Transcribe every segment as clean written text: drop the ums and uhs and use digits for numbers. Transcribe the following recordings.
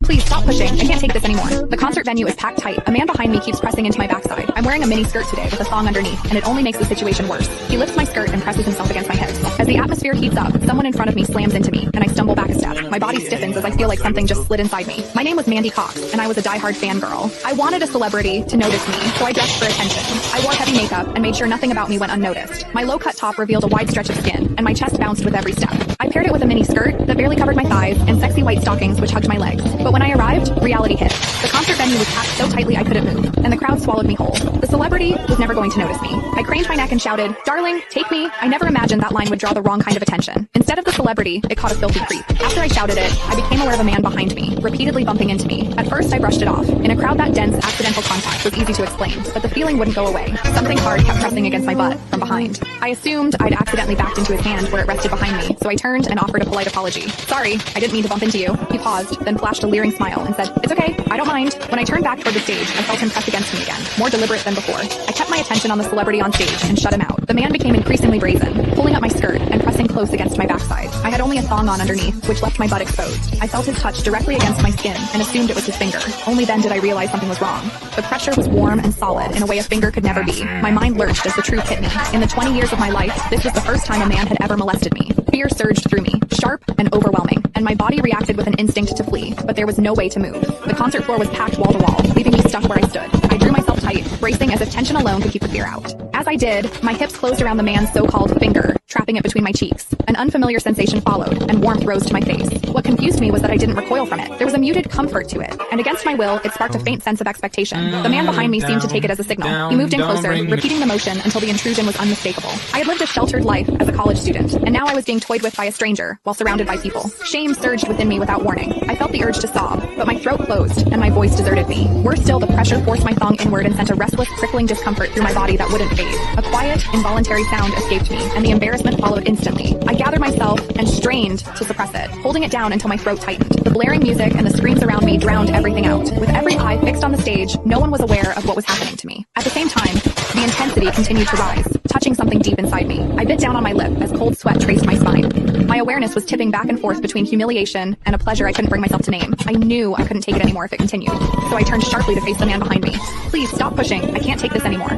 Please stop pushing. I can't take this anymore. The concert venue is packed tight. A man behind me keeps pressing into my backside. I'm wearing a mini skirt today with a thong underneath, and it only makes the situation worse. He lifts my skirt and presses himself against my hips. As the atmosphere heats up, someone in front of me slams into me, and I stumble back a step. My body stiffens as I feel like something just slid inside me. My name was Mandy Cox, and I was a diehard fangirl. I wanted a celebrity to notice me, so I dressed for attention. I wore heavy makeup and made sure nothing about me went unnoticed. My low-cut top revealed a wide stretch of skin, and my chest bounced with every step. I paired it with a mini skirt that barely covered my thighs and sexy white stockings which hugged my legs. But when I arrived, reality hit. The concert venue was packed so tightly I couldn't move, and the crowd swallowed me whole. The celebrity was never going to notice me. I craned my neck and shouted, "Darling, take me." I never imagined that line would draw the wrong kind of attention. Instead of the celebrity, it caught a filthy creep. After I shouted it, I became aware of a man behind me, repeatedly bumping into me. At first, I brushed it off. In a crowd that dense, accidental contact was easy to explain, but the feeling wouldn't go away. Something hard kept pressing against my butt from behind. I assumed I'd accidentally backed into his hand where it rested behind me, so I turned and offered a polite apology. "Sorry, I didn't mean to bump into you." He paused, then flashed a leering smile and said, "It's okay, I don't mind." When I turned back toward the stage, I felt him press against me again, more deliberate than before. I kept my attention on the celebrity on stage and shut him out. The man became increasingly brazen, pulling up my skirt and pressing close against my backside. I had only a thong on underneath, which left my butt exposed. I felt his touch directly against my skin and assumed it was his finger. Only then did I realize something was wrong. The pressure was warm and solid in a way a finger could never be. My mind lurched as the truth hit me. In the 20 years of my life, this was the first time a man had ever molested me. Fear surged through me, sharp and overwhelming, and my body reacted with an instinct to flee, but there was no way to move. The concert floor was packed wall to wall, leaving me stuck where I stood. I drew myself tight, bracing as if tension alone could keep the fear out. As I did, my hips closed around the man's so-called finger, trapping it between my cheeks. An unfamiliar sensation followed, and warmth rose to my face. What confused me was that I didn't recoil from it. There was a muted comfort to it, and against my will, it sparked a faint sense of expectation. The man behind me seemed to take it as a signal. He moved in closer, repeating the motion until the intrusion was unmistakable. I had lived a sheltered life as a college student, and now I was being toyed with by a stranger while surrounded by people. Shame surged within me without warning. I felt the urge to sob, but my throat closed, and my voice deserted me. Worse still, the pressure forced my thong inward and sent a restless, prickling discomfort through my body that wouldn't fade. A quiet, involuntary sound escaped me, and the embarrassment followed instantly. I gathered myself and strained to suppress it, holding it down until my throat tightened. The blaring music and the screams around me drowned everything out. With every eye fixed on the stage, no one was aware of what was happening to me. At the same time, the intensity continued to rise, touching something deep inside me. I bit down on my lip as cold sweat traced my spine. My awareness was tipping back and forth between humiliation and a pleasure I couldn't bring myself to name. I knew I couldn't take it anymore if it continued, so I turned sharply to face the man behind me. "Please stop pushing. I can't take this anymore."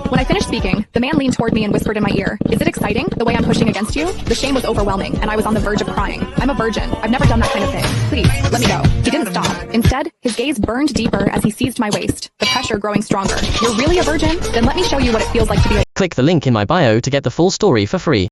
When I finished speaking, the man leaned toward me and whispered in my ear, "Is it exciting, the way I'm pushing against you?" The shame was overwhelming, and I was on the verge of crying. I'm a virgin. I've never done that kind of thing. Please, let me go. He didn't stop. Instead, his gaze burned deeper as he seized my waist, the pressure growing stronger. "You're really a virgin? Then let me show you what it feels like to be a..." Click the link in my bio to get the full story for free.